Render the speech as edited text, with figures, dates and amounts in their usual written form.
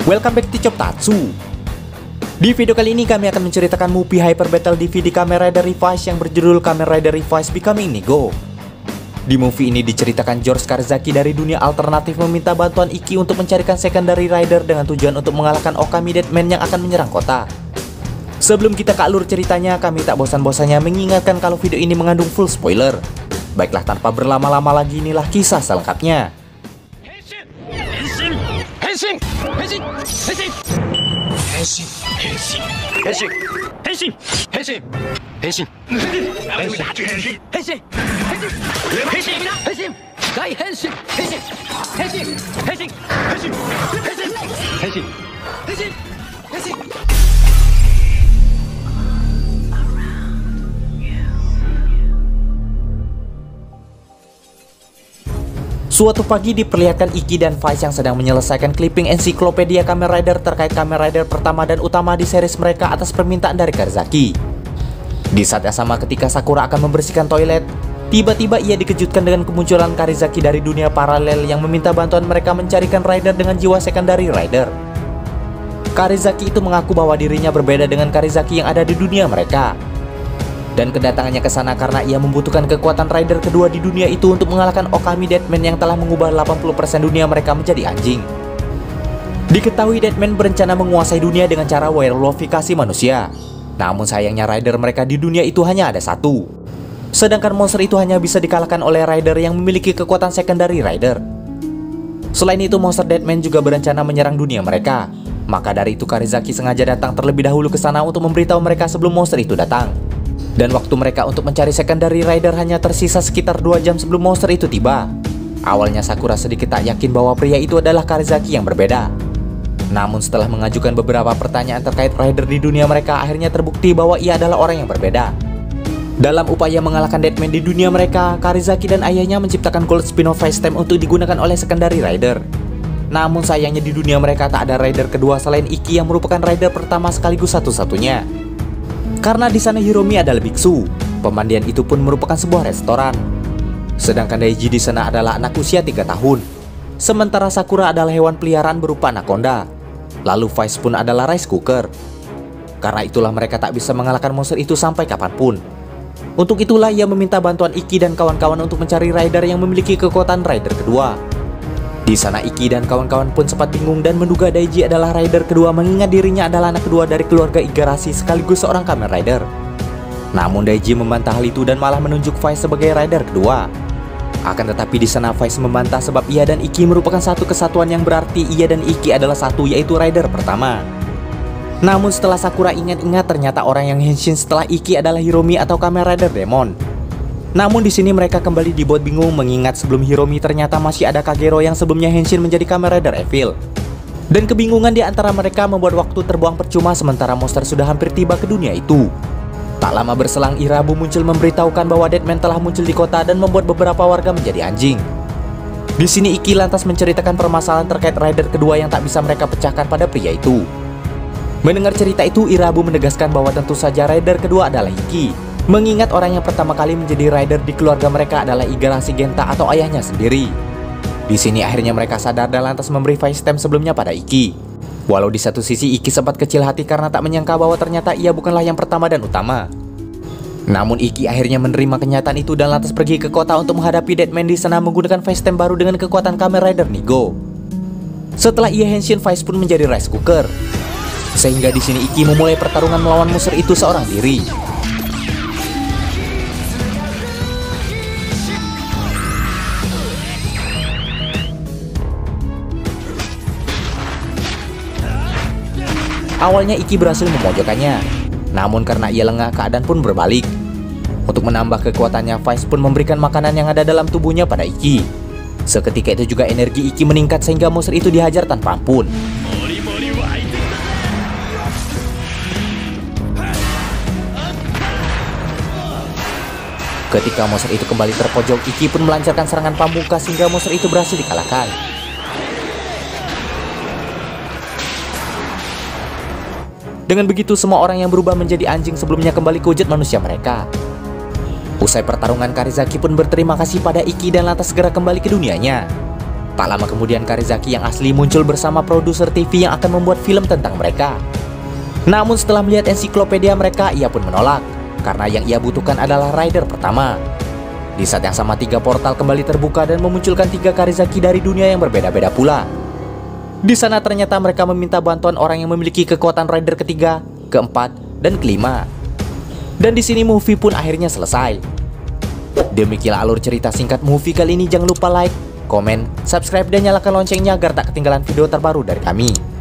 Welcome back to Choptatsu. Di video kali ini kami akan menceritakan movie Hyper Battle DVD Kamen Rider Revised yang berjudul Kamen Rider Revised Becoming Nigo. Di movie ini diceritakan George Karizaki dari dunia alternatif meminta bantuan Iki untuk mencarikan secondary rider dengan tujuan untuk mengalahkan Okami Deadman yang akan menyerang kota. Sebelum kita ke alur ceritanya, kami tak bosan-bosannya mengingatkan kalau video ini mengandung full spoiler. Baiklah, tanpa berlama-lama lagi, inilah kisah selengkapnya. Suatu pagi diperlihatkan Iki dan Vice yang sedang menyelesaikan clipping ensiklopedia Kamen Rider terkait Kamen Rider pertama dan utama di series mereka atas permintaan dari Karizaki. Di saat yang sama ketika Sakura akan membersihkan toilet, tiba-tiba ia dikejutkan dengan kemunculan Karizaki dari dunia paralel yang meminta bantuan mereka mencarikan rider dengan jiwa secondary rider. Karizaki itu mengaku bahwa dirinya berbeda dengan Karizaki yang ada di dunia mereka. Dan kedatangannya ke sana karena ia membutuhkan kekuatan rider kedua di dunia itu untuk mengalahkan Okami Deadman yang telah mengubah 80% dunia mereka menjadi anjing. Diketahui Deadman berencana menguasai dunia dengan cara werewolfifikasi manusia. Namun sayangnya rider mereka di dunia itu hanya ada satu. Sedangkan monster itu hanya bisa dikalahkan oleh rider yang memiliki kekuatan secondary rider. Selain itu, monster Deadman juga berencana menyerang dunia mereka. Maka dari itu Karizaki sengaja datang terlebih dahulu ke sana untuk memberitahu mereka sebelum monster itu datang. Dan waktu mereka untuk mencari secondary rider hanya tersisa sekitar 2 jam sebelum monster itu tiba. Awalnya Sakura sedikit tak yakin bahwa pria itu adalah Karizaki yang berbeda. Namun setelah mengajukan beberapa pertanyaan terkait rider di dunia mereka, akhirnya terbukti bahwa ia adalah orang yang berbeda. Dalam upaya mengalahkan Deadman di dunia mereka, Karizaki dan ayahnya menciptakan Gold Spin-off Facetime untuk digunakan oleh secondary rider. Namun sayangnya di dunia mereka tak ada rider kedua selain Iki yang merupakan rider pertama sekaligus satu-satunya. Karena di sana Hiromi adalah biksu, pemandian itu pun merupakan sebuah restoran. Sedangkan Daiji di sana adalah anak usia 3 tahun. Sementara Sakura adalah hewan peliharaan berupa anaconda. Lalu Vice pun adalah rice cooker. Karena itulah mereka tak bisa mengalahkan monster itu sampai kapanpun. Untuk itulah ia meminta bantuan Iki dan kawan-kawan untuk mencari rider yang memiliki kekuatan rider kedua. Di sana Iki dan kawan-kawan pun sempat bingung dan menduga Daiji adalah rider kedua mengingat dirinya adalah anak kedua dari keluarga Igarashi sekaligus seorang Kamen Rider. Namun Daiji membantah hal itu dan malah menunjuk Vice sebagai rider kedua. Akan tetapi di sana Vice membantah sebab ia dan Iki merupakan satu kesatuan yang berarti ia dan Iki adalah satu, yaitu rider pertama. Namun setelah Sakura ingat-ingat ternyata orang yang henshin setelah Iki adalah Hiromi atau Kamen Rider Demon. Namun di sini mereka kembali dibuat bingung mengingat sebelum Hiromi ternyata masih ada Kagero yang sebelumnya henshin menjadi Kamen Rider Evil. Dan kebingungan di antara mereka membuat waktu terbuang percuma sementara monster sudah hampir tiba ke dunia itu. Tak lama berselang Irabu muncul memberitahukan bahwa Deadman telah muncul di kota dan membuat beberapa warga menjadi anjing. Di sini Iki lantas menceritakan permasalahan terkait rider kedua yang tak bisa mereka pecahkan pada pria itu. Mendengar cerita itu, Irabu menegaskan bahwa tentu saja rider kedua adalah Iki. Mengingat orang yang pertama kali menjadi rider di keluarga mereka adalah Igarashi Genta atau ayahnya sendiri. Di sini akhirnya mereka sadar dan lantas memberi Facetime sebelumnya pada Iki. Walau di satu sisi Iki sempat kecil hati karena tak menyangka bahwa ternyata ia bukanlah yang pertama dan utama. Namun Iki akhirnya menerima kenyataan itu dan lantas pergi ke kota untuk menghadapi Deadman di sana menggunakan Facetime baru dengan kekuatan Kamen Rider Nigo. Setelah ia henshin, Vice pun menjadi rice cooker. Sehingga di sini Iki memulai pertarungan melawan monster itu seorang diri. Awalnya Iki berhasil memojokkannya, namun karena ia lengah keadaan pun berbalik. Untuk menambah kekuatannya, Vice pun memberikan makanan yang ada dalam tubuhnya pada Iki. Seketika itu juga energi Iki meningkat sehingga monster itu dihajar tanpa ampun. Ketika monster itu kembali terpojok, Iki pun melancarkan serangan pamungkas sehingga monster itu berhasil dikalahkan. Dengan begitu semua orang yang berubah menjadi anjing sebelumnya kembali ke wujud manusia mereka. Usai pertarungan, Karizaki pun berterima kasih pada Iki dan lantas segera kembali ke dunianya. Tak lama kemudian Karizaki yang asli muncul bersama produser TV yang akan membuat film tentang mereka. Namun setelah melihat ensiklopedia mereka, ia pun menolak, karena yang ia butuhkan adalah rider pertama. Di saat yang sama 3 portal kembali terbuka dan memunculkan 3 Karizaki dari dunia yang berbeda-beda pula. Di sana ternyata mereka meminta bantuan orang yang memiliki kekuatan rider ketiga, keempat, dan kelima. Dan di sini movie pun akhirnya selesai. Demikianlah alur cerita singkat movie kali ini. Jangan lupa like, komen, subscribe, dan nyalakan loncengnya agar tak ketinggalan video terbaru dari kami.